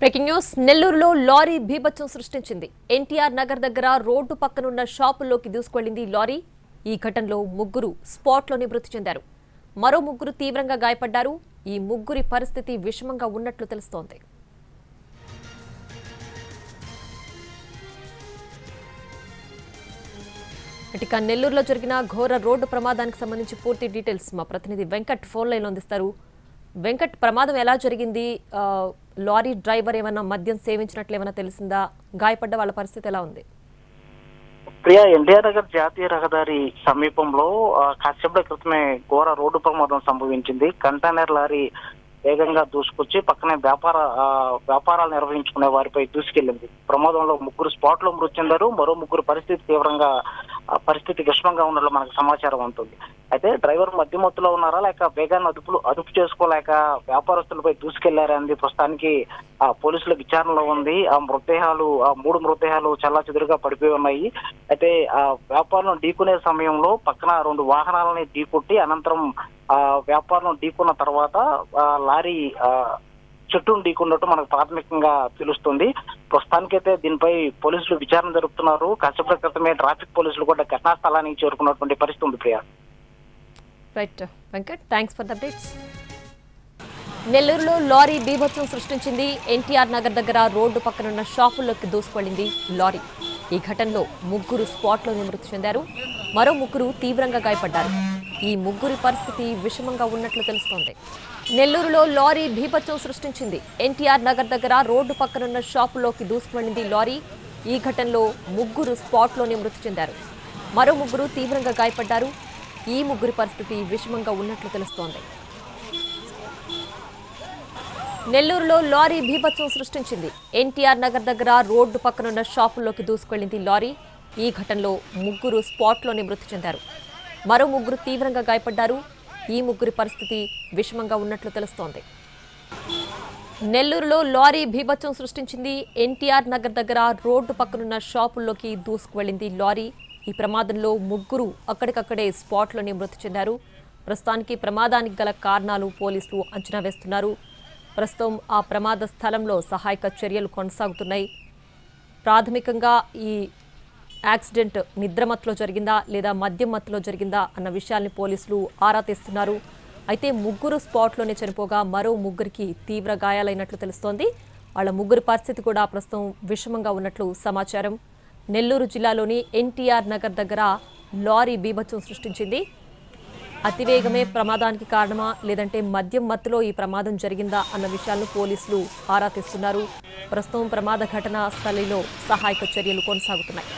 Breaking news నెల్లూరులో lorry బీభత్సం సృష్టించింది. ఎన్టీఆర్ నగర్ దగ్గర రోడ్డు పక్కనున్న షాపుల్లోకి దూసుకెళ్లింది లారీ. ఈ ఘటనలో ముగ్గురు స్పాట్లోనే మృతి చెందారు. మరో ముగ్గురు తీవ్రంగా గాయపడ్డారు. ఈ ముగ్గురి పరిస్థితి విషమంగా ఉన్నట్లు తెలుస్తోంది. ఇక నెల్లూరులో జరిగిన ఘోర రోడ్డు ప్రమాదానికి సంబంధించి పూర్తి డీటెయిల్స్ మా ప్రతినిధి వెంకట్ ఫోన్ లైన్లో అందిస్తారు. వెంకట్, ప్రమాదం ఎలా జరిగింది? లారీ డ్రైవర్ ఏమైనా మద్యం సేవించినట్లు ఏమైనా తెలిసిందా? గాయపడ్డ వాళ్ళ పరిస్థితి ఎలా ఉంది? ప్రియా, ఎన్టీఆర్ నగర్ జాతీయ రహదారి సమీపంలో కాసేపటి క్రితమే ఘోర రోడ్డు ప్రమాదం సంభవించింది. కంటైనర్ లారీ వేగంగా దూసుకొచ్చి పక్కనే వ్యాపారాలు నిర్వహించుకునే వారిపై దూసుకెళ్లింది. ప్రమాదంలో ముగ్గురు స్పాట్ లో మృతి చెందారు. మరో ముగ్గురు పరిస్థితి విషమంగా ఉన్నట్లు మనకు సమాచారం ఉంటుంది. అయితే డ్రైవర్ మధ్యమత్తులో ఉన్నారా, లేక వేగాన్ని అదుపు చేసుకోలేక వ్యాపారస్తులపై దూసుకెళ్లారా అనేది ప్రస్తుతానికి పోలీసుల విచారణలో ఉంది. మూడు మృతదేహాలు చాలా చెదురుగా పడిపోయి ఉన్నాయి. అయితే ఆ వ్యాపారం ఢీకునే సమయంలో పక్కన రెండు వాహనాలని ఢీకొట్టి అనంతరం వ్యాపారం ఢీకున్న తర్వాత లారీ చెట్టును ఢీకున్నట్టు మనకు ప్రాథమికంగా తెలుస్తుంది. ప్రస్తుతానికైతే దీనిపై పోలీసులు విచారణ జరుపుతున్నారు. కాసేపటి క్రితమే ట్రాఫిక్ పోలీసులు కూడా ఘటనా స్థలానికి చేరుకున్నటువంటి పరిస్థితి ఉంది. Priya, right Venkat, thanks for the updates. నెల్లూరులో లారీ బీభత్సం సృష్టించింది. ఎన్టీఆర్ నగర్ దగ్గర రోడ్డు పక్కనున్న షాపుల్లోకి దూసుకెళ్లింది లారీ. ఈ ఘటనలో ముగ్గురు స్పాట్లోనే మృతి చెందారు. మరో ముగ్గురు తీవ్రంగా గాయపడ్డారు. ఈ ముగ్గురి పరిస్థితి విషమంగా ఉన్నట్లు తెలుస్తోంది. నెల్లూరులో లారీ బీభత్సం సృష్టించింది. ఎన్టీఆర్ నగర్ దగ్గర రోడ్డు పక్కనున్న షాపుల్లోకి దూసుకువెళ్లింది లారీ. ఈ ఘటనలో ముగ్గురు స్పాట్లోనే మృతి చెందారు. మరో ముగ్గురు తీవ్రంగా గాయపడ్డారు. ఈ ముగ్గురి పరిస్థితి విషమంగా ఉన్నట్లు తెలుస్తోంది. నెల్లూరులో లారీ బీభత్సం సృష్టించింది. ఎన్టీఆర్ నగర్ దగ్గర రోడ్డు పక్కనున్న షాపుల్లోకి దూసుకెళ్లింది లారీ. ఈ ఘటనలో ముగ్గురు స్పాట్లోనే మృతి చెందారు. మరో ముగ్గురు తీవ్రంగా గాయపడ్డారు. ఈ ముగ్గురి పరిస్థితి విషమంగా ఉన్నట్లు తెలుస్తోంది. నెల్లూరులో లారీ బీభత్సం సృష్టించింది. ఎన్టీఆర్ నగర్ దగ్గర రోడ్డు పక్కనున్న షాపుల్లోకి దూసుకువెళ్లింది లారీ. ఈ ప్రమాదంలో ముగ్గురు అక్కడికక్కడే స్పాట్లోనే మృతి చెందారు. ప్రస్తుతానికి ప్రమాదానికి గల కారణాలు పోలీసులు అంచనా వేస్తున్నారు. ప్రస్తుతం ఆ ప్రమాద స్థలంలో సహాయక చర్యలు కొనసాగుతున్నాయి. ప్రాథమికంగా ఈ యాక్సిడెంట్ నిద్రమత్తులో జరిగిందా లేదా మద్యం మత్తులో జరిగిందా అన్న విషయాల్ని పోలీసులు ఆరా తీస్తున్నారు. అయితే ముగ్గురు స్పాట్లోనే చనిపోగా మరో ముగ్గురికి తీవ్ర గాయాలైనట్లు తెలుస్తోంది. వాళ్ళ ముగ్గురి పరిస్థితి కూడా ప్రస్తుతం విషమంగా ఉన్నట్లు సమాచారం. నెల్లూరు జిల్లాలోని ఎన్టీఆర్ నగర్ దగ్గర లారీ బీభత్సం సృష్టించింది. అతివేగమే ప్రమాదానికి కారణమా లేదంటే మద్యం మత్తులో ఈ ప్రమాదం జరిగిందా అన్న విషయాలను పోలీసులు ఆరా తీస్తున్నారు. ప్రస్తుతం ప్రమాద ఘటనా స్థలిలో సహాయక చర్యలు కొనసాగుతున్నాయి.